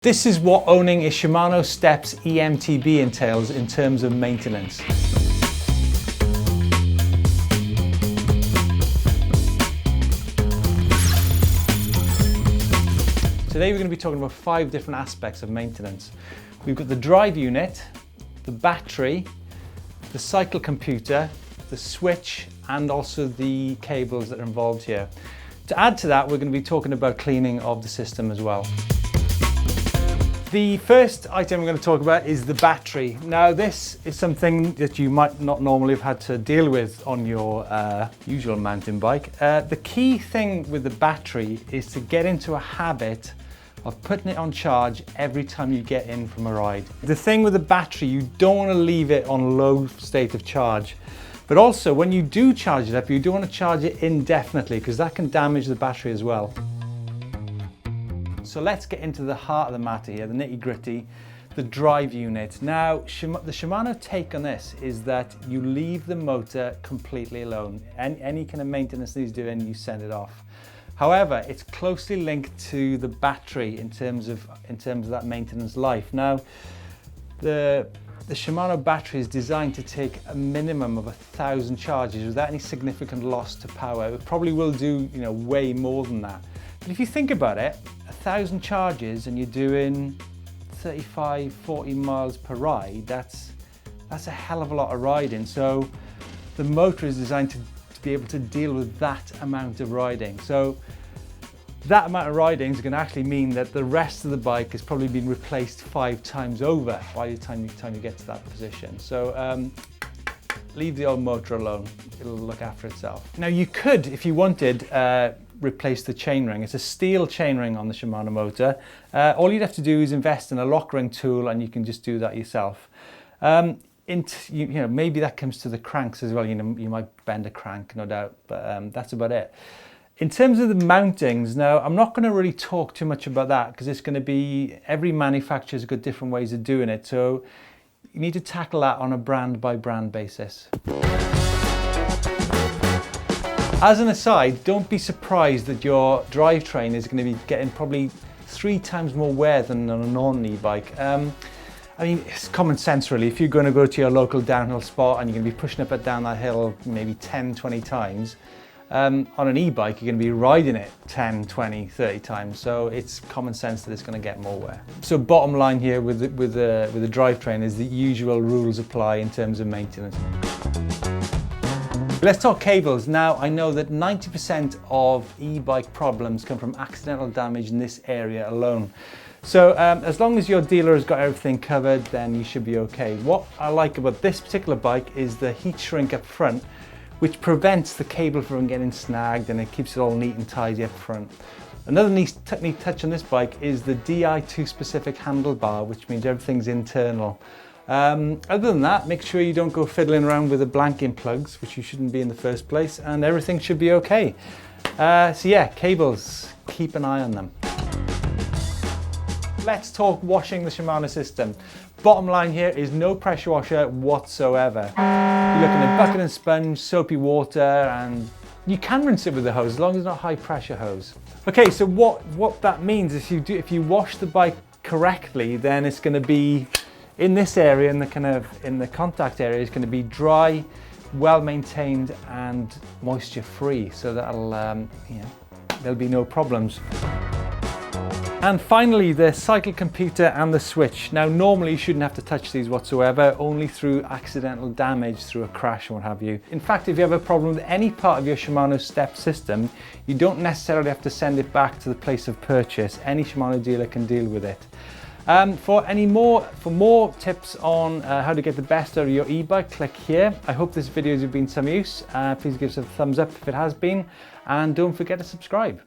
This is what owning a Shimano Steps eMTB entails in terms of maintenance. Today we're going to be talking about 5 different aspects of maintenance. We've got the drive unit, the battery, the cycle computer, the switch, and also the cables that are involved here. To add to that, we're going to be talking about cleaning of the system as well. The first item we're going to talk about is the battery. Now this is something that you might not normally have had to deal with on your usual mountain bike. The key thing with the battery is to get into a habit of putting it on charge every time you get in from a ride. The thing with the battery, you don't want to leave it on low state of charge. But also when you do charge it up, you don't want to charge it indefinitely because that can damage the battery as well. So let's get into the heart of the matter here, the nitty-gritty, the drive unit. Now, the Shimano take on this is that you leave the motor completely alone. Any kind of maintenance that he's doing, you send it off. However, it's closely linked to the battery in terms of that maintenance life. Now, the Shimano battery is designed to take a minimum of 1,000 charges without any significant loss to power. It probably will do, way more than that. But if you think about it, 1,000 charges and you're doing 35, 40 miles per ride, that's a hell of a lot of riding. So the motor is designed to be able to deal with that amount of riding. So that amount of riding is going to actually mean that the rest of the bike has probably been replaced 5 times over by the time you get to that position. So leave the old motor alone, it'll look after itself. Now you could, if you wanted, replace the chainring. It's a steel chainring on the Shimano motor. All you'd have to do is invest in a lock ring tool and you can just do that yourself. Maybe that comes to the cranks as well. You might bend a crank, no doubt, but that's about it. In terms of the mountings, now I'm not going to really talk too much about that because it's going to be, every manufacturer's got different ways of doing it. So you need to tackle that on a brand by brand basis. As an aside, don't be surprised that your drivetrain is going to be getting probably 3 times more wear than on a non e-bike. It's common sense really. If you're going to go to your local downhill spot and you're going to be pushing up and down that hill maybe 10, 20 times, on an e-bike you're going to be riding it 10, 20, 30 times. So it's common sense that it's going to get more wear. So bottom line here with the drivetrain is the usual rules apply in terms of maintenance. Let's talk cables. Now, I know that 90% of e-bike problems come from accidental damage in this area alone. So as long as your dealer has got everything covered, then you should be okay. What I like about this particular bike is the heat shrink up front, which prevents the cable from getting snagged and it keeps it all neat and tidy up front. Another neat touch on this bike is the Di2 specific handlebar, which means everything's internal. Other than that, make sure you don't go fiddling around with the blanking plugs, which you shouldn't be in the first place, and everything should be okay. So yeah, cables, keep an eye on them. Let's talk washing the Shimano system. Bottom line here is no pressure washer whatsoever. You're looking at bucket and sponge, soapy water, and you can rinse it with a hose as long as it's not high pressure hose. Okay, so what that means is if you wash the bike correctly, then it's going to be in this area, in the contact area, is going to be dry, well maintained and moisture free, so that'll there'll be no problems. And finally, the cycle computer and the switch. Now normally you shouldn't have to touch these whatsoever, only through accidental damage through a crash or what have you. In fact, if you have a problem with any part of your Shimano Step system, you don't necessarily have to send it back to the place of purchase. Any Shimano dealer can deal with it. For more tips on how to get the best out of your e-bike, click here. I hope this video has been some use. Please give us a thumbs up if it has been, and don't forget to subscribe.